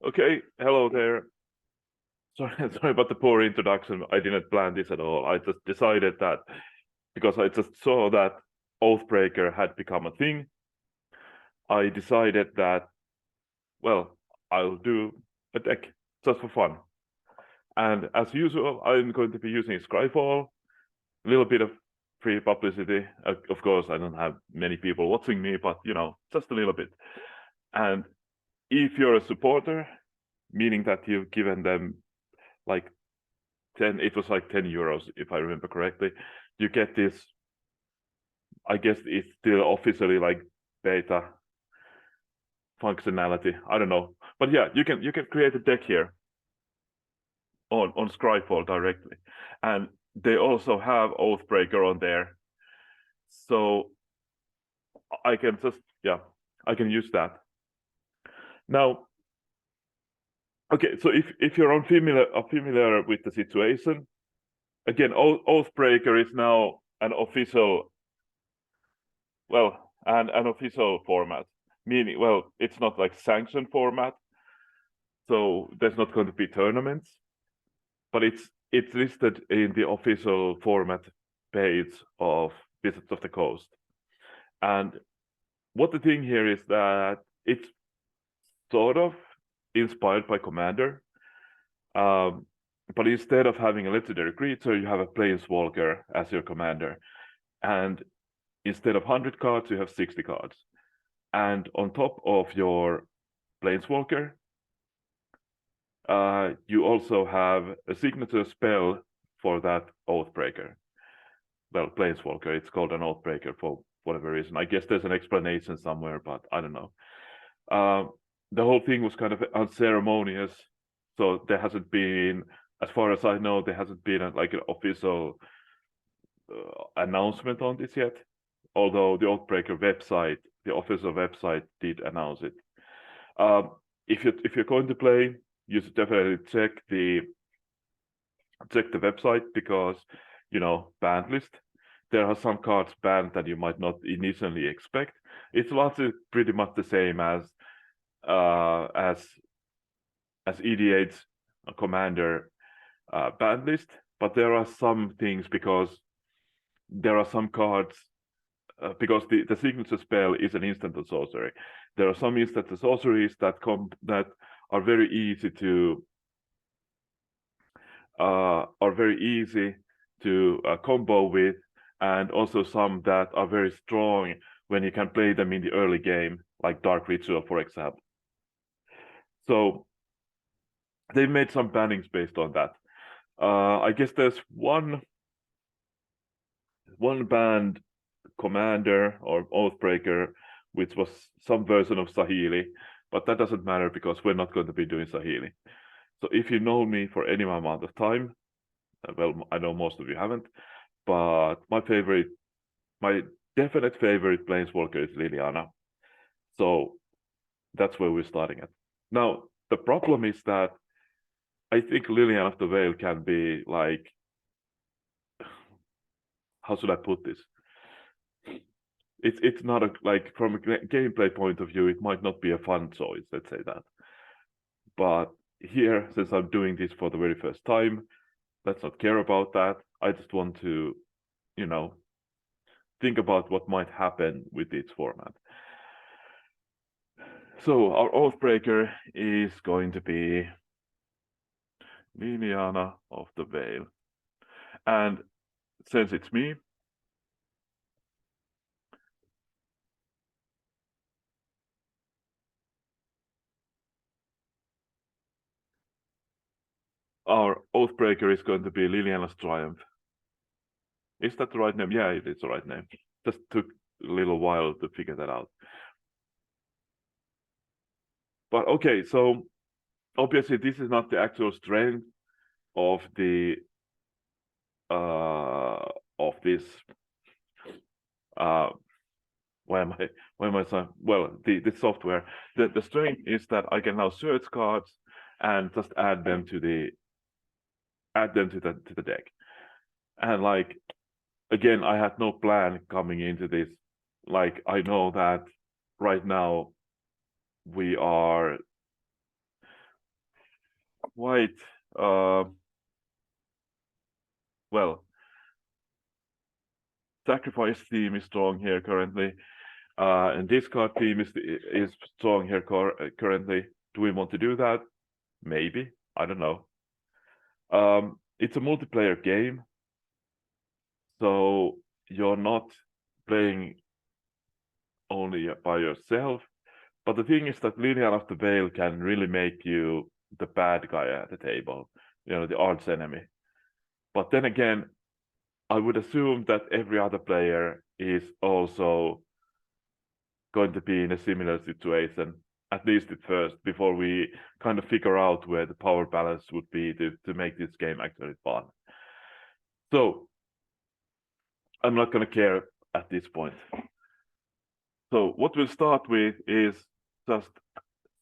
Okay, hello there. Sorry, sorry about the poor introduction. I didn't plan this at all. I just decided that because I just saw that Oathbreaker had become a thing, I decided that, well, I'll do a deck just for fun. And as usual, I'm going to be using Scryfall, a little bit of free publicity. Of course, I don't have many people watching me, but just a little bit. And if you're a supporter, meaning that you've given them like 10, it was like 10 euros, if I remember correctly. You get this, I guess it's still officially like beta functionality. I don't know. But yeah, you can create a deck here on Scryfall directly. And they also have Oathbreaker on there. So I can just, yeah, I can use that. Now, okay, so if you're familiar with the situation, again, Oathbreaker is now an official, well, an official format, meaning, well, it's not like sanctioned format, so there's not going to be tournaments, but it's listed in the official format page of Wizards of the Coast. And what the thing here is that it's sort of inspired by Commander, but instead of having a legendary creature, you have a Planeswalker as your commander, and instead of 100 cards, you have 60 cards. And on top of your Planeswalker, you also have a signature spell for that Oathbreaker. Well, Planeswalker, it's called an Oathbreaker for whatever reason. I guess there's an explanation somewhere, but I don't know. The whole thing was kind of unceremonious, so there hasn't been, as far as I know, there hasn't been an official announcement on this yet. Although the Oathbreaker website, the official website, did announce it. If you're going to play, you should definitely check the website, because banned list. There are some cards banned that you might not initially expect. It's largely pretty much the same as EDH's Commander banned list, but there are some things, because there are some cards, because the signature spell is an instant and sorcery. There are some instant and sorceries that are very easy to combo with, and also some that are very strong when you can play them in the early game, like Dark Ritual, for example. So they made some bannings based on that. I guess there's one banned commander or Oathbreaker, which was some version of Sahili, but that doesn't matter because we're not going to be doing Sahili. So if you know me for any amount of time, well, I know most of you haven't, but my definite favorite Planeswalker is Liliana. So that's where we're starting at. Now, the problem is that I think Liliana of the Veil can be like, how should I put this? It's not from a gameplay point of view, it might not be a fun choice, let's say that. But here, since I'm doing this for the very first time, let's not care about that. I just want to, think about what might happen with its format. So our Oathbreaker is going to be Liliana of the Veil. And since it's me, our Oathbreaker is going to be Liliana's Triumph. Is that the right name? Yeah, it is the right name. Just took a little while to figure that out. But okay, so obviously this is not the actual strength of the of this why am I saying, well, the software, the strength is that I can now search cards and just add them to the deck. And like, again, I had no plan coming into this. Like, I know that right now we are white, well, sacrifice theme is strong here currently, and discard theme is strong here currently. Do we want to do that? Maybe. I don't know. It's a multiplayer game, so you're not playing only by yourself. But the thing is that Liliana of the Veil can really make you the bad guy at the table, the arch enemy. But then again, I would assume that every other player is also going to be in a similar situation, at least at first, before we kind of figure out where the power balance would be to make this game actually fun. So I'm not going to care at this point. So what we'll start with is just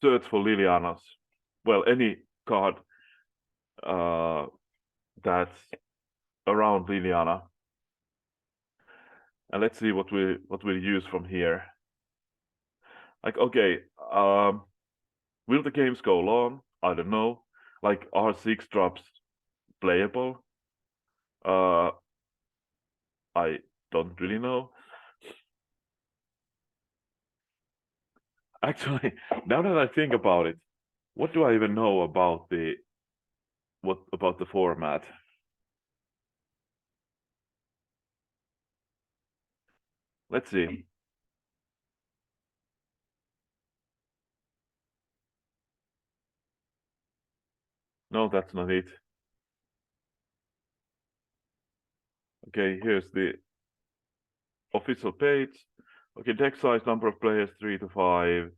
search for Liliana's, well, any card that's around Liliana. And let's see what we'll use from here. Like, okay, will the games go long? I don't know. Like, are 6 drops playable? I don't really know. Actually, now that I think about it, what do I even know about the format? Let's see. No, that's not it. Okay, here's the official page. Okay, deck size, number of players, 3 to 5.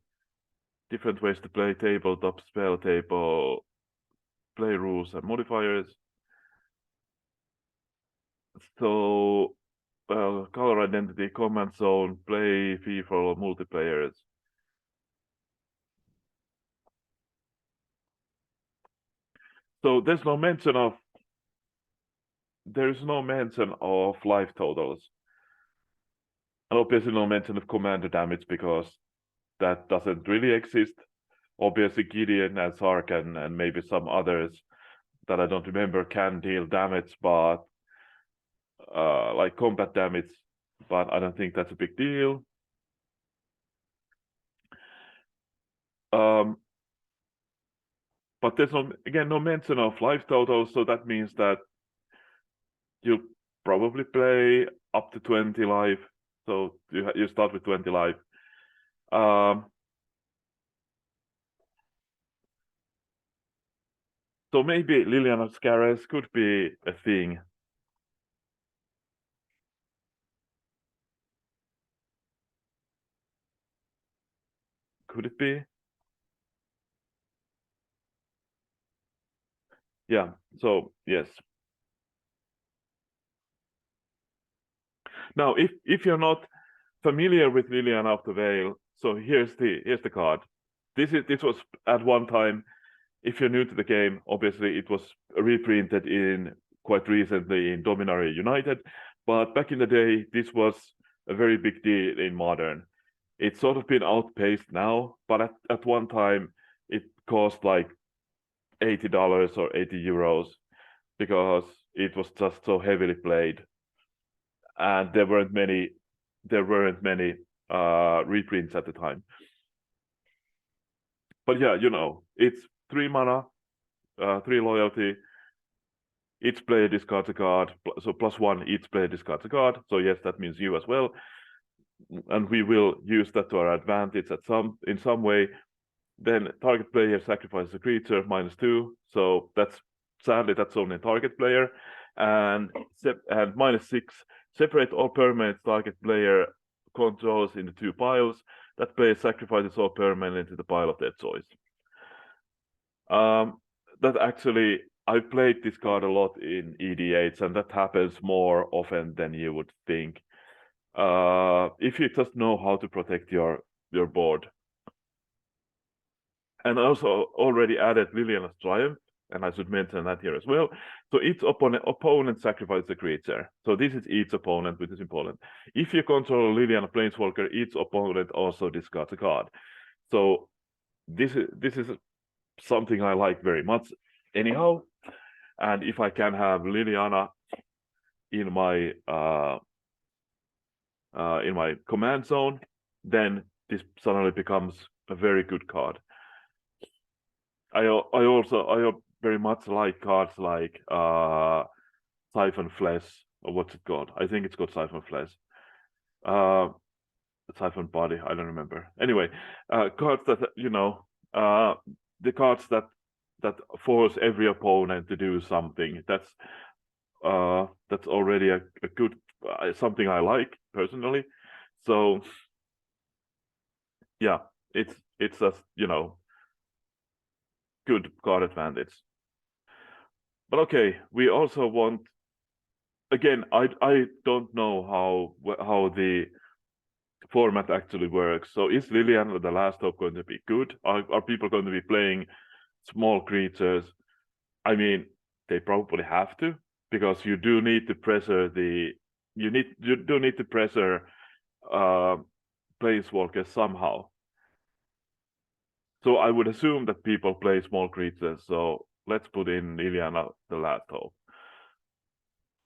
Different ways to play, tabletop, spell table, play rules and modifiers. So, color identity, command zone, play, free-for-all, multiplayers. So there's no mention of life totals. And obviously no mention of commander damage because that doesn't really exist. Obviously Gideon and Sark and maybe some others that I don't remember can deal damage, but like combat damage, but I don't think that's a big deal. But there's no mention of life totals, so that means that you probably play up to 20 life. So you start with 20 life. So maybe Liliana Scares could be a thing. Could it be? Yeah, so yes. Now, if you're not familiar with Liliana of the Veil, so here's the card. This was at one time, if you're new to the game, obviously it was reprinted in quite recently in Dominaria United, but back in the day, this was a very big deal in Modern. It's sort of been outpaced now, but at one time it cost like $80 or 80 euros because it was just so heavily played, and there weren't many reprints at the time. But yeah, it's 3 mana, 3 loyalty. Each player discards a card, so +1 each player discards a card. So yes, that means you as well, and we will use that to our advantage in some way. Then target player sacrifices a creature, -2. So sadly that's only target player, and -6. Separate all permanents target player controls into 2 piles. That player sacrifices all permanents into the pile of their choice. That actually, I played this card a lot in EDH, and that happens more often than you would think. If you just know how to protect your board. And also already added Liliana's Triumph, and I should mention that here as well. So each opponent sacrifices a creature. So this is each opponent, which is important. If you control Liliana Planeswalker, each opponent also discards a card. So this is something I like very much. anyhow. And if I can have Liliana in my command zone, then this suddenly becomes a very good card. I very much like cards like Siphon Flesh, or what's it called? I think it's called Siphon Flesh. Siphon Body, I don't remember. Anyway, cards that the cards that force every opponent to do something. That's already a good something I like personally. So yeah, it's a good card advantage. But okay, we also want, again, I don't know how the format actually works. So is Liliana the last hope going to be good? Are people going to be playing small creatures? I mean, they probably have to, because you do need to pressure planeswalkers somehow. So I would assume that people play small creatures. So let's put in Liliana the last hope.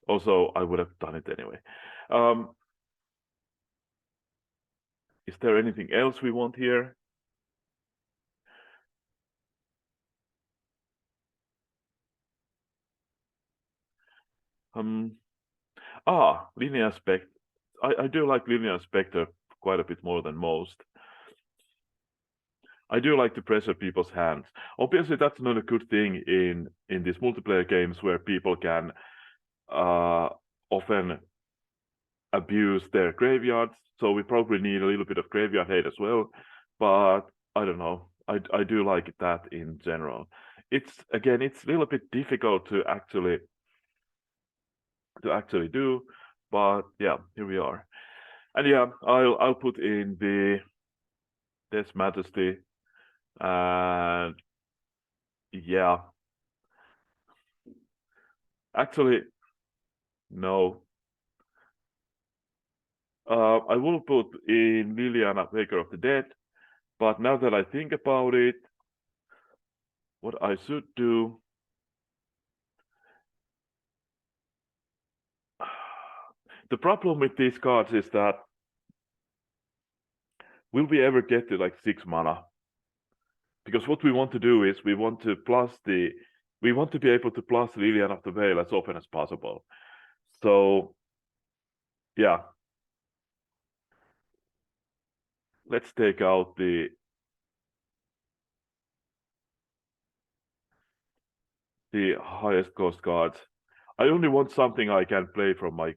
Also, I would have done it anyway. Is there anything else we want here? Linear Spectre. I do like Linear Spectre quite a bit more than most. I do like to pressure people's hands. Obviously, that's not a good thing in these multiplayer games where people can often abuse their graveyards. So we probably need a little bit of graveyard hate as well. But I don't know. I do like that in general. It's a little bit difficult to actually do, but yeah, here we are. And yeah, I'll put in the Death Majesty, and yeah, actually no. I will put in Liliana, Waker of the Dead, but now that I think about it, what I should do, the problem with these cards is that will we ever get to like 6 mana? Because what we want to do is we want to be able to plus Liliana of the Veil as often as possible. So yeah, let's take out the highest cost cards. I only want something I can play from my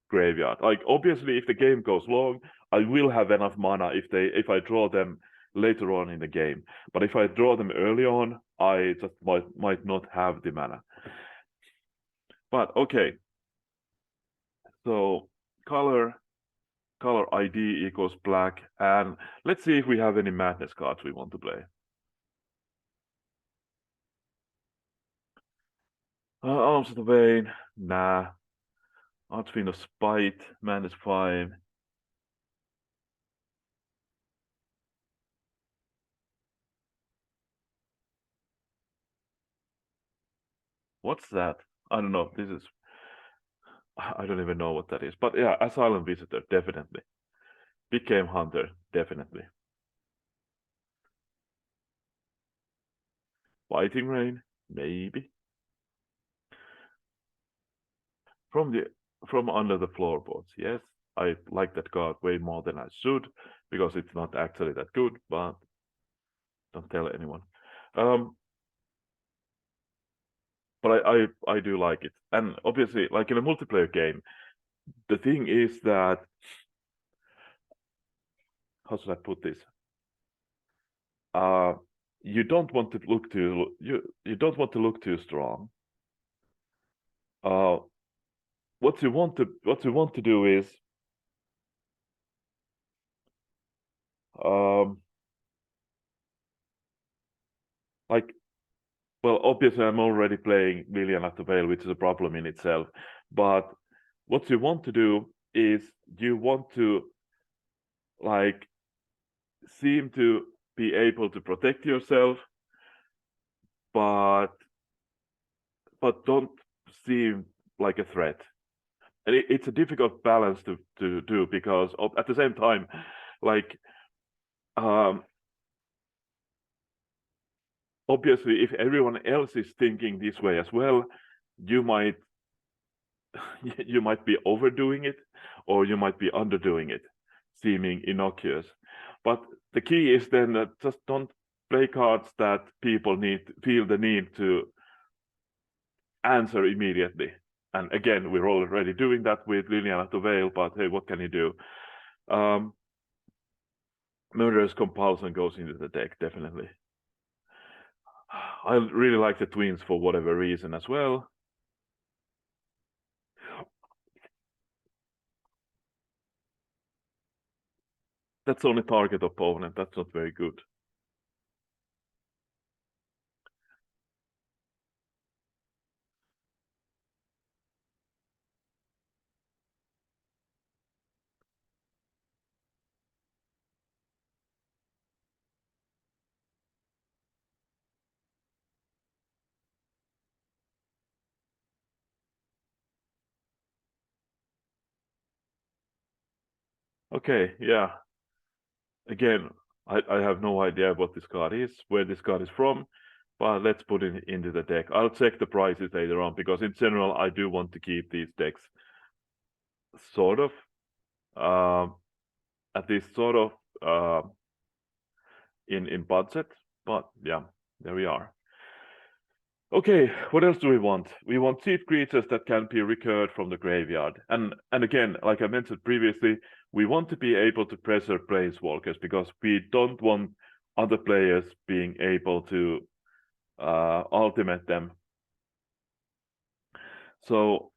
graveyard. Like obviously, if the game goes long, I will have enough mana if I draw them later on in the game. But if I draw them early on, I just might not have the mana. But okay, so color ID equals black, and let's see if we have any madness cards we want to play. Arms of the Vein, nah. Archfiend of Spite, Madness 5. What's that? I don't know. I don't even know what that is. But yeah, Asylum Visitor, definitely. Big Game Hunter, definitely. Fighting Rain, maybe. From under the floorboards, yes. I like that card way more than I should, because it's not actually that good, but don't tell anyone. But I do like it. And obviously, like in a multiplayer game, the thing is that, how should I put this? You don't want to look too strong. What you want to do is like, well, obviously I'm already playing Liliana of the Veil, which is a problem in itself. But what you want to do is you want to like seem to be able to protect yourself, but but don't seem like a threat. And it's a difficult balance to do because at the same time, like um, obviously, if everyone else is thinking this way as well, you might you might be overdoing it, or you might be underdoing it, seeming innocuous. But the key is then that just don't play cards that people feel the need to answer immediately. And again, we're already doing that with Liliana to Veil, but hey, what can you do? Murderous Compulsion goes into the deck, definitely. I really like the twins for whatever reason as well. That's only target opponent. That's not very good. Okay, yeah. Again, I have no idea what this card is, where this card is from, but let's put it into the deck. I'll check the prices later on, because in general, I do want to keep these decks sort of, at least sort of, in budget. But yeah, there we are. Okay, what else do we want? We want cheap creatures that can be recurred from the graveyard. And again, like I mentioned previously, we want to be able to pressure planeswalkers, because we don't want other players being able to ultimate them. So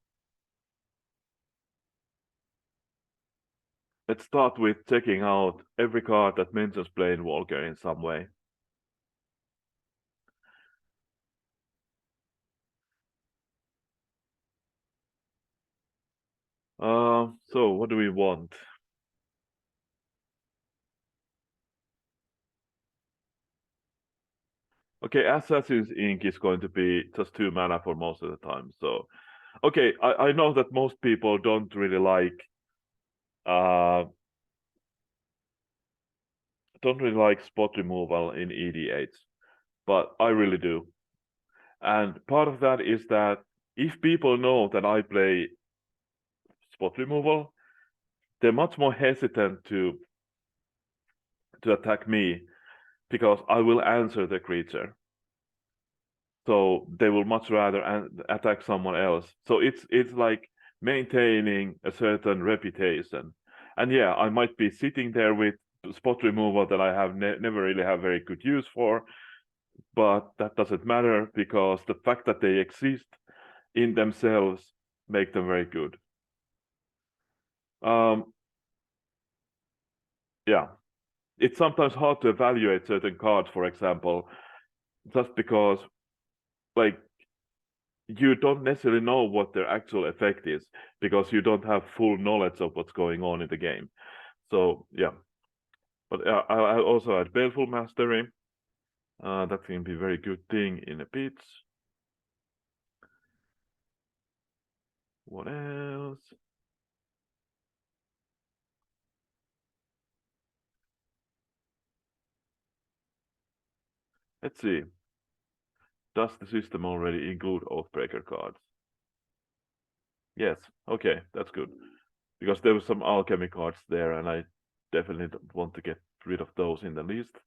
let's start with checking out every card that mentions Planewalker in some way. So what do we want? Okay, Assassin's Ink is going to be just 2 mana for most of the time. So, okay, I know that most people don't really like uh spot removal in EDH, but I really do. And part of that is that if people know that I play spot removal, they're much more hesitant to attack me, because I will answer the creature. So they will much rather attack someone else. So it's like maintaining a certain reputation. And yeah, I might be sitting there with spot removal that I have never really have very good use for, but that doesn't matter, because the fact that they exist in themselves make them very good. Yeah, it's sometimes hard to evaluate certain cards, for example, just because, like, you don't necessarily know what their actual effect is, because you don't have full knowledge of what's going on in the game. So yeah, but I also had Baleful Mastery. That can be a very good thing in a bit. What else? Let's see. Does the system already include Oathbreaker cards? Yes. Okay, that's good. Because there were some alchemy cards there, and I definitely don't want to get rid of those in the list.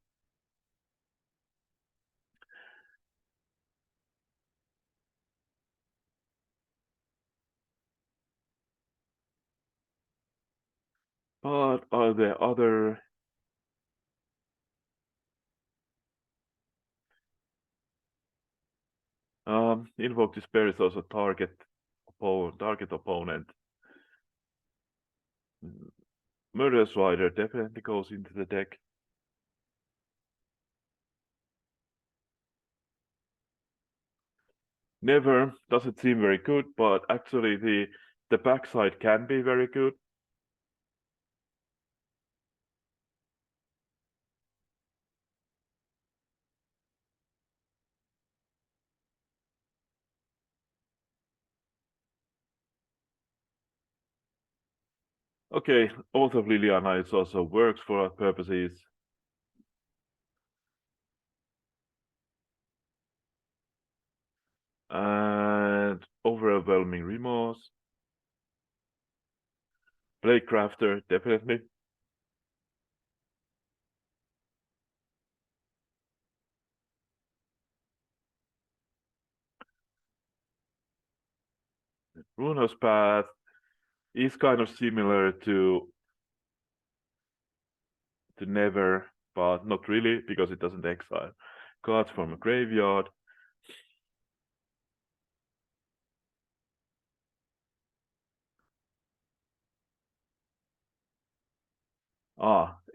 But are there other... Invoke Despair is also target opponent. Murderous Rider definitely goes into the deck. Never doesn't seem very good, but actually the backside can be very good. Okay, Oath of Liliana is also works for our purposes. And Overwhelming Remorse. Blade Crafter, definitely. Runo's Path is kind of similar to Never, but not really because it doesn't exile cards from a graveyard.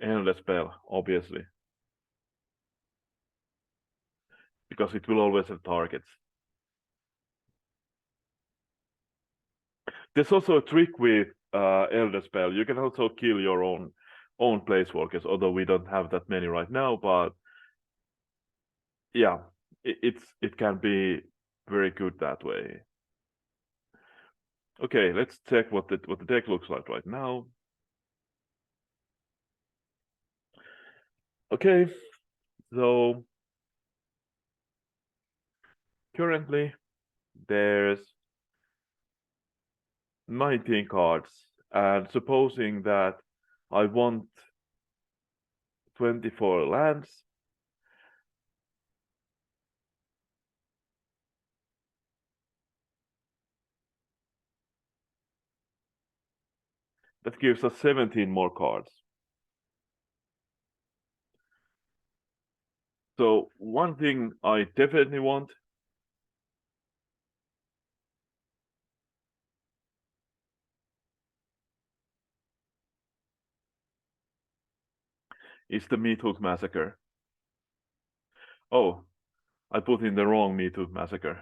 Endless Spell, obviously, because it will always have targets. There's also a trick with Elder Spell. You can also kill your own placewalkers, although we don't have that many right now. But yeah, it can be very good that way. Okay, let's check what the deck looks like right now. Okay, so currently there's 19 cards, and supposing that I want 24 lands, that gives us 17 more cards. So one thing I definitely want is the Meat Hook Massacre. Oh, I put in the wrong Meat Hook Massacre.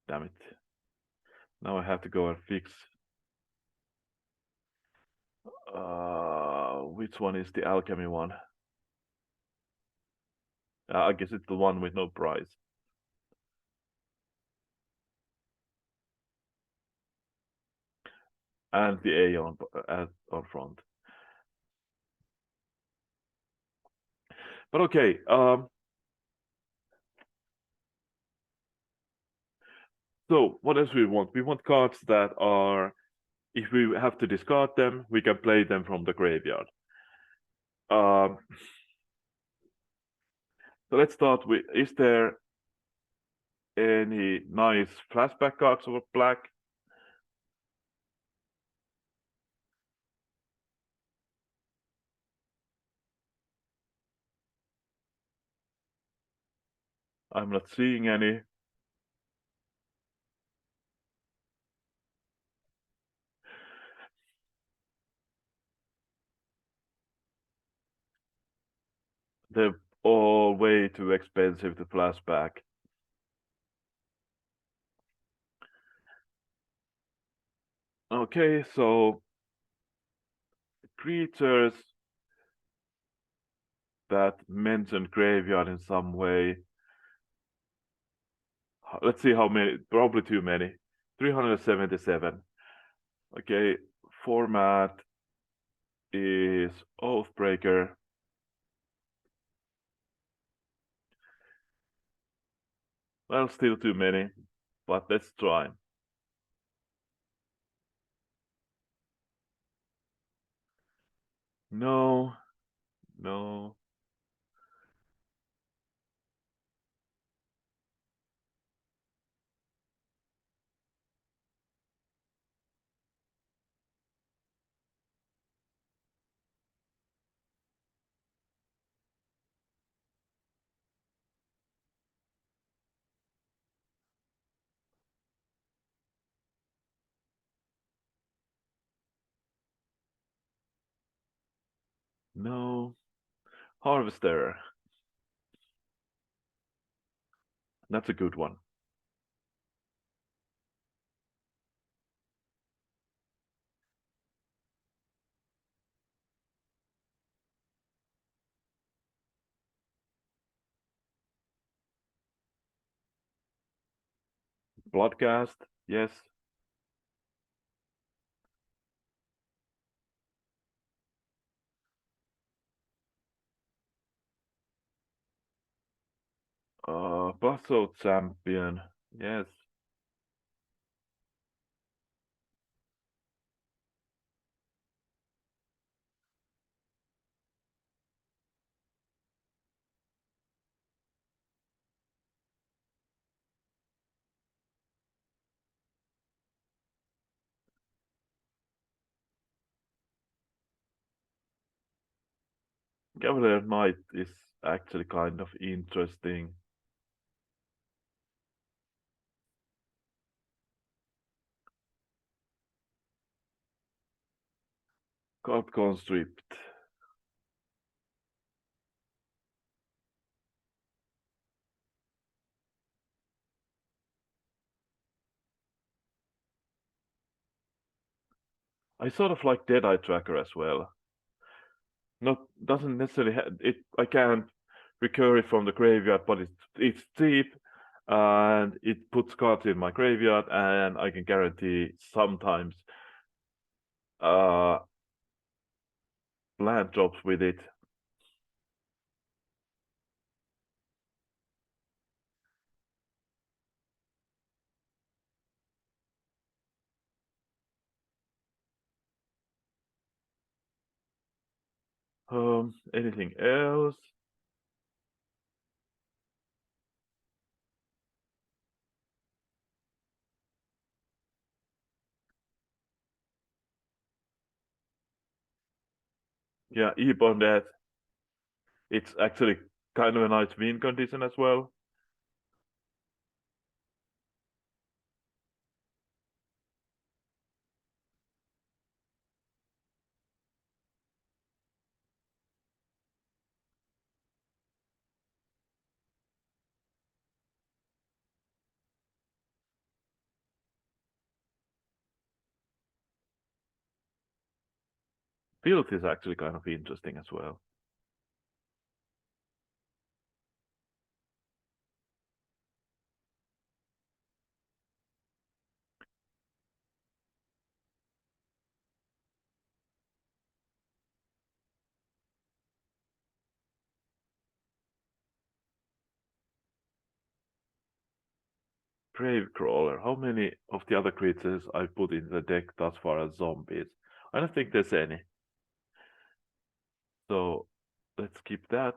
Damn it. Now I have to go and fix. Which one is the Alchemy one? I guess it's the one with no price. And the A on front. But okay, so what else we want? We want cards that are, if we have to discard them, we can play them from the graveyard. So let's start with, is there any nice flashback cards of black? I'm not seeing any. They're all way too expensive to flashback. Okay, so creatures that mention graveyard in some way. Let's see how many. Probably too many. 377. Okay, format is Oathbreaker. Well, still too many, but let's try. No, no. No. Harvester. That's a good one. Bloodcast. Yes. Puzzle champion. Yes. Cavalier Knight is actually kind of interesting. Card conscript. I sort of like Deadeye Tracker as well. Not doesn't necessarily it. I can't recur it from the graveyard, but it's cheap, and it puts cards in my graveyard, and I can guarantee sometimes uh land drops with it. Anything else? Yeah, on that. It's actually kind of a nice win condition as well. Filth is actually kind of interesting as well. Grave Crawler. How many of the other creatures I put in the deck thus far as zombies? I don't think there's any. So let's keep that.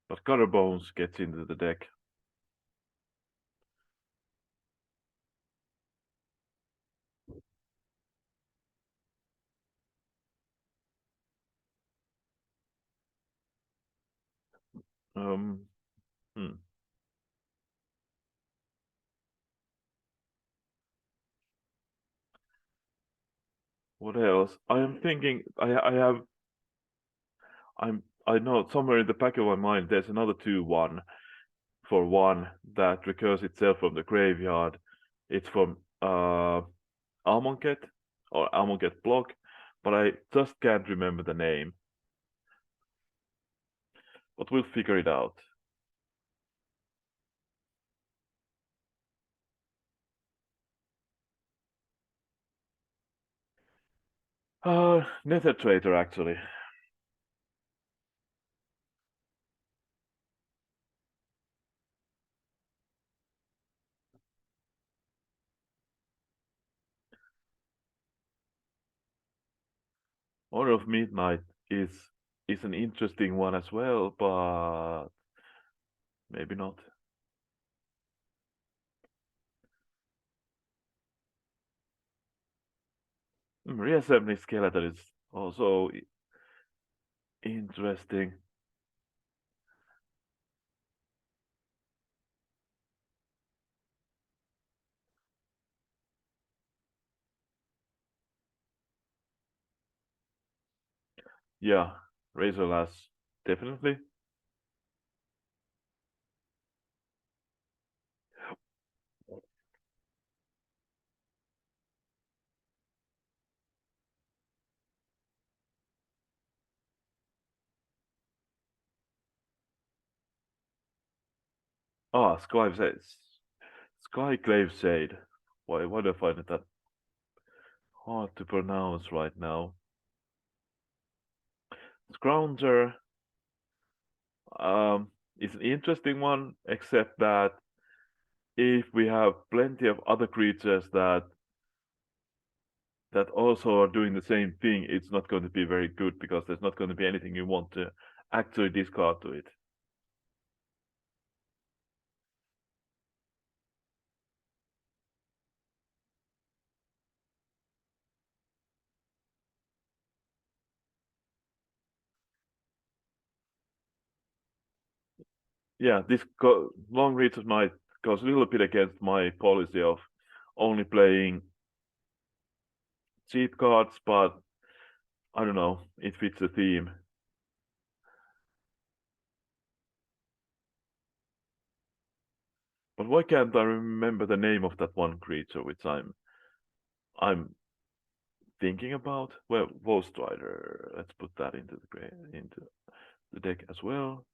But Gutter Bones gets into the deck. Um, hmm. What else? I am thinking. I have. I know somewhere in the back of my mind there's another 2/1 for one that recurs itself from the graveyard. It's from Almonket or Almonket block, but I just can't remember the name. But we'll figure it out. Nether Traitor actually. Order of Midnight is an interesting one as well, but maybe not. Reassembling Skeleton is also interesting. Yeah, Razorlass, definitely. Ah, Skyclave Shade. Why do I find it that hard to pronounce right now? Scrounger is an interesting one, except that if we have plenty of other creatures that also are doing the same thing, it's not going to be very good because there's not going to be anything you want to actually discard to it. Yeah, this long reach of night goes a little bit against my policy of only playing cheap cards, but I don't know, it fits the theme. But why can't I remember the name of that one creature which I'm thinking about? Well, Strider. Let's put that into the deck as well.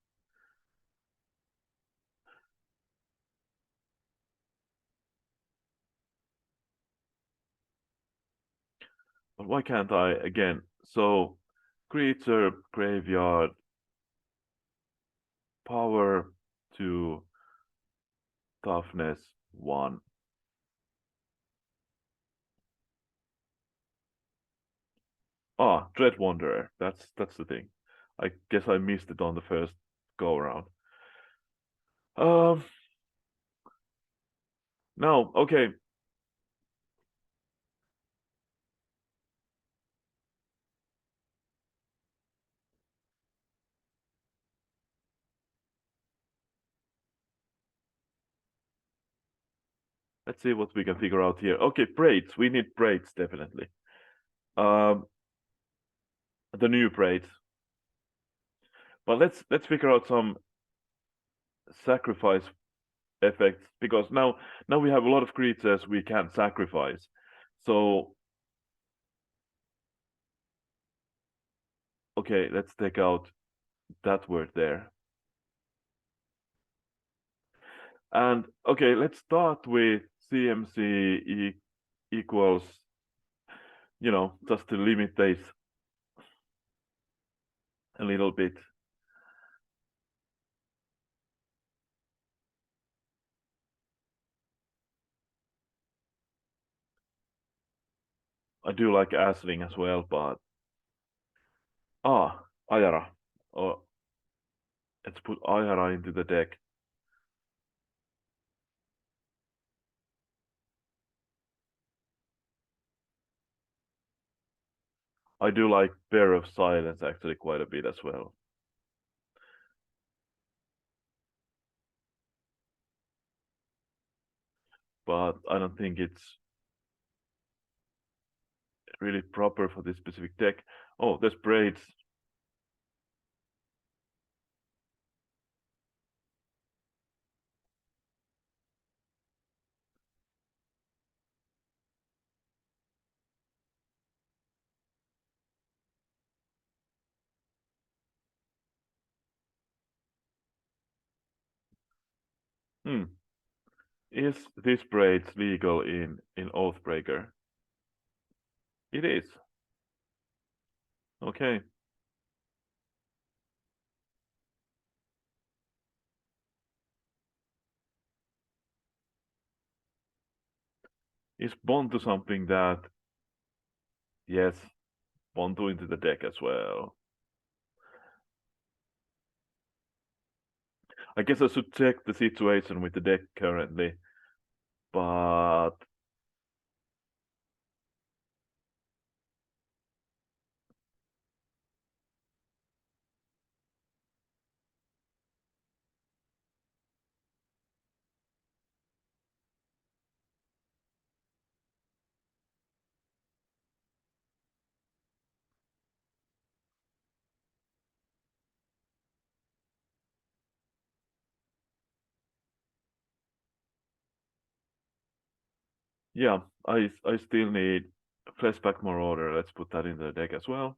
But why can't I again? So creature graveyard power to toughness 1. Ah, Dread Wanderer. That's the thing. I guess I missed it on the first go around. Um no, okay. Let's see what we can figure out here. Okay, braids. We need braids definitely. Um the new braids. But let's figure out some sacrifice effects because now we have a lot of creatures we can't sacrifice. So okay, let's take out that word there. And okay, let's start with CMC equals, just to limit this a little bit. I do like Asling as well, but Ayara. Oh, let's put Ayara into the deck. I do like Bear of Silence actually quite a bit as well. But I don't think it's really proper for this specific deck. Oh, there's Braids. Hmm. Is this Braids legal in Oathbreaker? It is. Okay. Is Bontu something that, yes, Bontu into the deck as well. I guess I should check the situation with the deck currently, but yeah, I still need Flashback Marauder. Let's put that in the deck as well.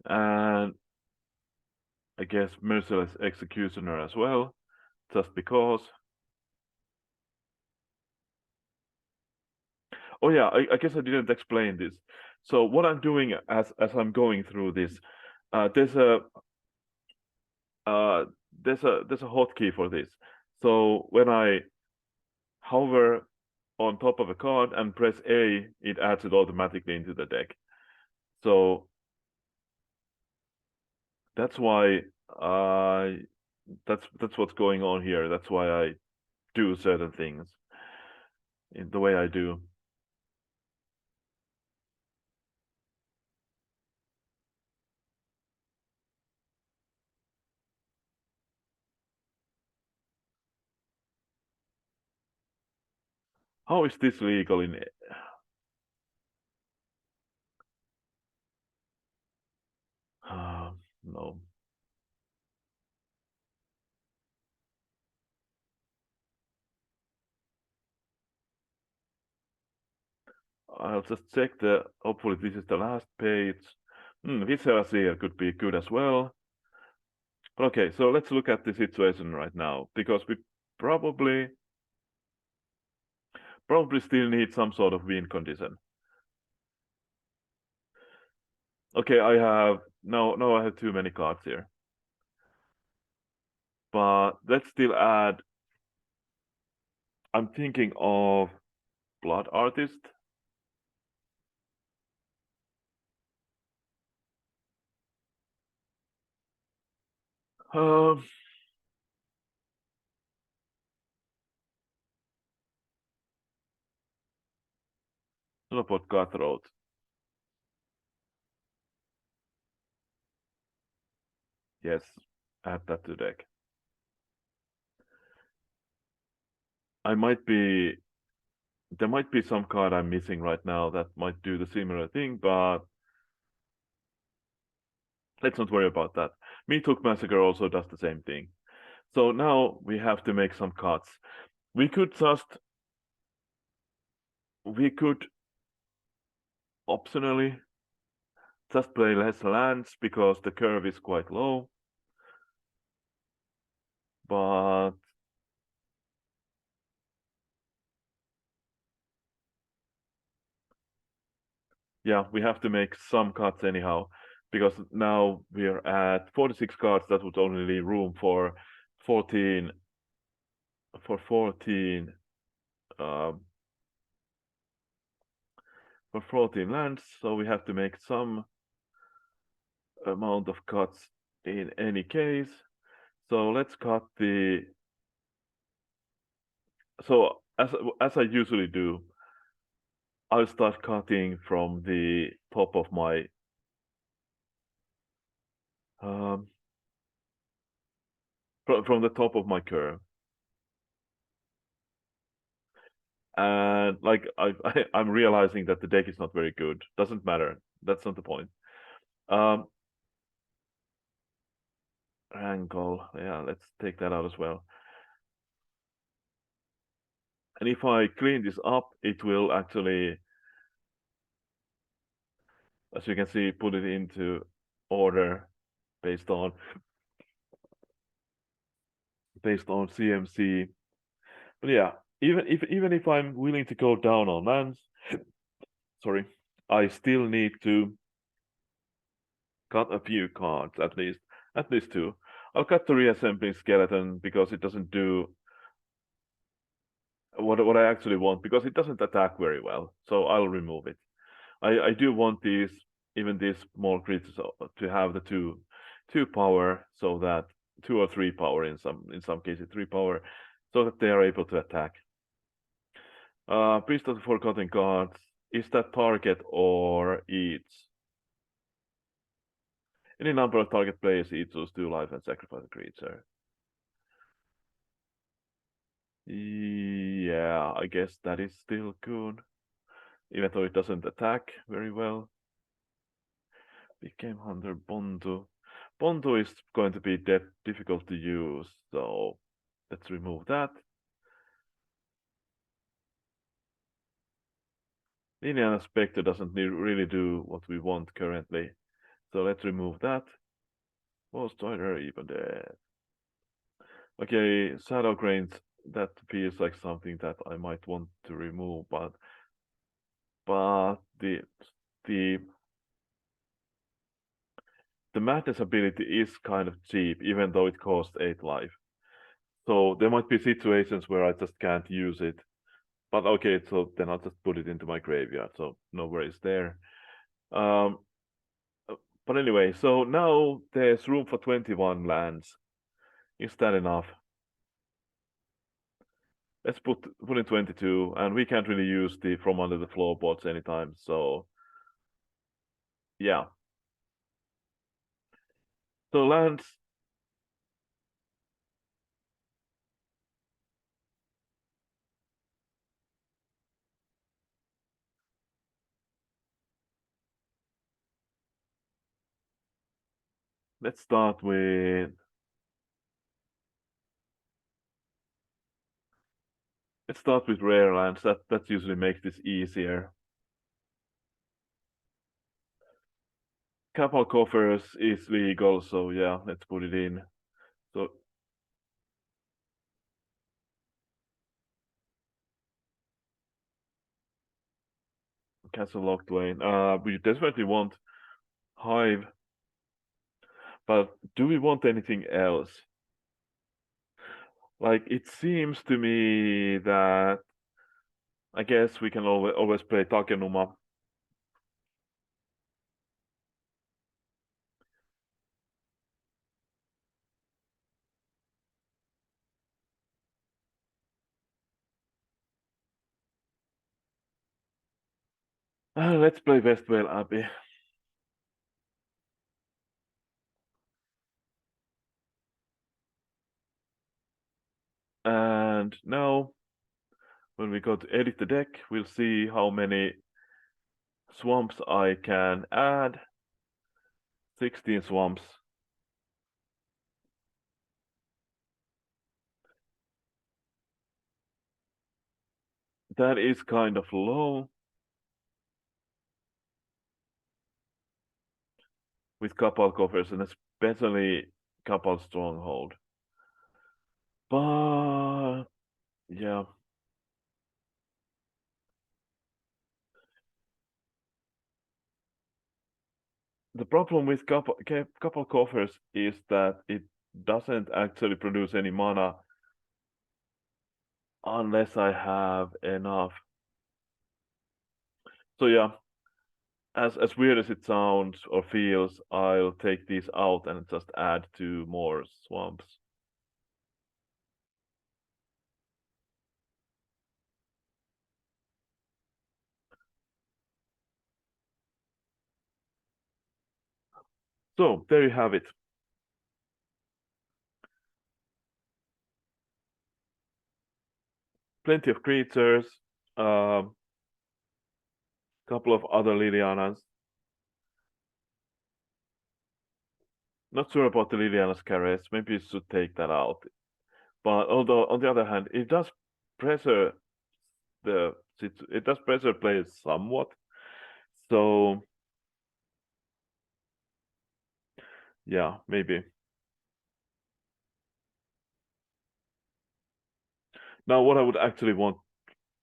And I guess Merciless Executioner as well, just because. Oh yeah, I guess I didn't explain this. So what I'm doing as I'm going through this, uh, there's a uh, there's a hotkey for this. So when I hover on top of a card and press A, it adds it automatically into the deck. So that's why I that's what's going on here. That's why I do certain things in the way I do. How is this legal in? No. I'll just check the. Hopefully, this is the last page. Viscera's here could be good as well. Okay, so let's look at the situation right now because we probably still need some sort of win condition. Okay, I have no, I have too many cards here. But let's still add. I'm thinking of Blood Artist. Um, Teleport Cutthroat. Yes, add that to deck. I might be. There might be some card I'm missing right now that might do the similar thing, but let's not worry about that. Me Took Massacre also does the same thing. So now we have to make some cuts. We could just we could optionally just play less lands because the curve is quite low. But yeah, we have to make some cuts anyhow because now we're at 46 cards. That would only leave room for 14 for 14 um, for 14 lands. So we have to make some amount of cuts in any case. So let's cut the. So as I usually do, I'll start cutting from the top of my um, from the top of my curve, and like I'm realizing that the deck is not very good. Doesn't matter. That's not the point. Um, Angle, yeah, let's take that out as well. And if I clean this up, it will actually, as you can see, put it into order based on CMC. But yeah, even if I'm willing to go down on lands, sorry, I still need to cut a few cards at least two. I'll cut the reassembling skeleton because it doesn't do what I actually want because it doesn't attack very well. So I'll remove it. I do want these small creatures to have the two power so that 2 or 3 power in some cases 3 power so that they are able to attack. Priest of the Forgotten Gods, is that target or eats? Any number of target players eats those 2 life and sacrifice a creature. Yeah, I guess that is still good. Even though it doesn't attack very well. Became Hunter Bondu. Bondu is going to be difficult to use, so let's remove that. Liliana Spectre doesn't really do what we want currently, So let's remove that. Was Strider even dead? Okay, Shadow Grains. That feels like something that I might want to remove, but the the madness ability is kind of cheap, even though it costs 8 life. So there might be situations where I just can't use it. But okay, so then I'll just put it into my graveyard. So no worries there. Um, but anyway, so now there's room for 21 lands. Is that enough? Let's put in 22, and we can't really use the from under the floorboards anytime. So yeah. So lands. Let's start with rare lands. That usually makes this easier. Couple coffers is legal, so yeah, let's put it in. So Castle Lock Dwayne. We definitely want Hive, but do we want anything else? Like it seems to me that I guess we can always play Takenuma. Let's play Westvale Abbey. And now, when we go to edit the deck, we'll see how many swamps I can add. 16 swamps. That is kind of low with couple coffers and especially couple stronghold. But yeah. The problem with couple coffers is that it doesn't actually produce any mana unless I have enough. So yeah, as weird as it sounds or feels, I'll take these out and just add 2 more swamps. So there you have it. Plenty of creatures, couple of other Lilianas. Not sure about the Liliana's caress. Maybe you should take that out. But although on the other hand, it does pressure it does pressure players somewhat. So yeah, maybe. Now what I would actually want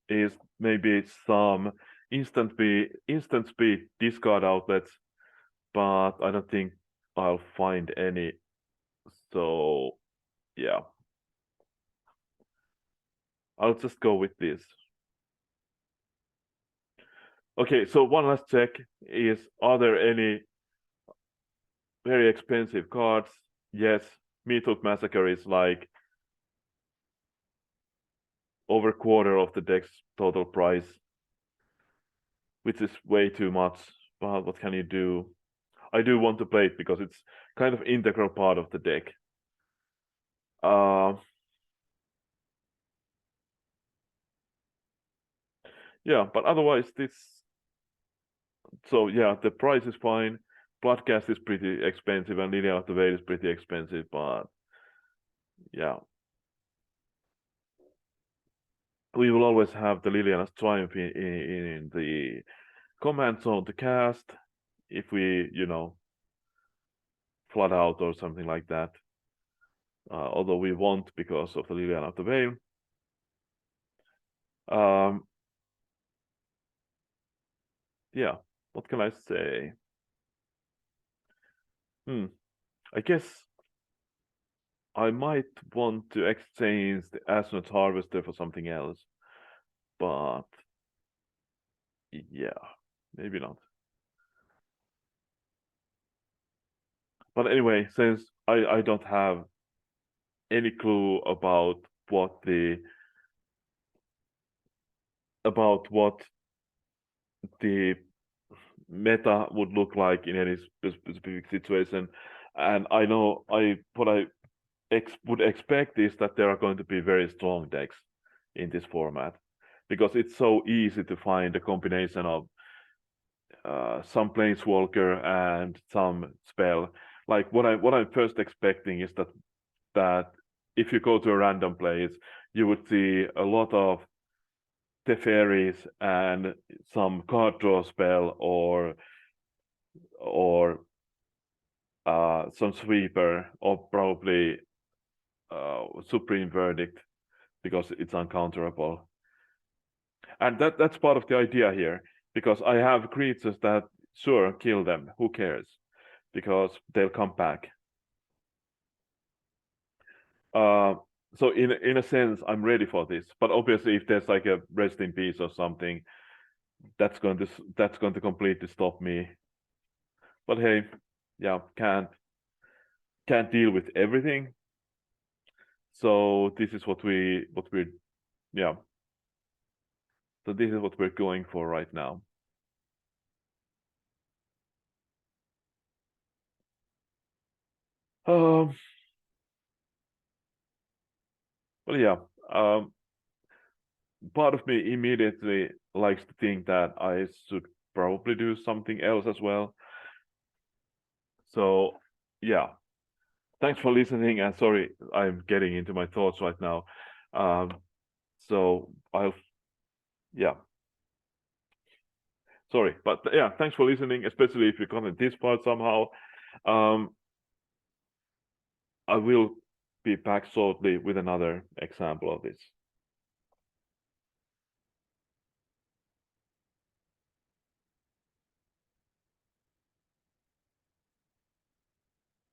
is maybe some instant speed discard outlets, but I don't think I'll find any. So yeah, I'll just go with this. Okay, so one last check is, are there any very expensive cards? Yes, Meathook Massacre is like over quarter of the deck's total price, which is way too much. But what can you do? I do want to play it because it's kind of integral part of the deck. Yeah, but otherwise this. So yeah, the price is fine. Bloodcast is pretty expensive, and Liliana of the Veil is pretty expensive. But yeah, we will always have the Liliana's Triumph in the command zone to cast if we, flood out or something like that. Although we won't because of the Liliana of the Veil. Yeah, what can I say? I guess I might want to exchange the Astronaut Harvester for something else, but yeah, maybe not. But anyway, since I don't have any clue about what the meta would look like in any specific situation, and I know what I would expect is that there are going to be very strong decks in this format because it's so easy to find a combination of some planeswalker and some spell. Like what I'm first expecting is that if you go to a random place, you would see a lot of Teferis and some card draw spell or some sweeper or probably Supreme Verdict because it's uncounterable. And that's part of the idea here, because I have creatures that, sure, kill them, who cares? Because they'll come back. So in a sense, I'm ready for this. But obviously, if there's like a rest in peace or something, that's going to completely stop me. But hey, yeah, can't deal with everything. So this is what we're yeah. So this is what we're going for right now. Well, yeah. Part of me immediately likes to think that I should probably do something else as well. So, yeah. Thanks for listening, and sorry, I'm getting into my thoughts right now. So yeah. Sorry, but yeah, thanks for listening, especially if you got in this part somehow. I will be back shortly with another example of this.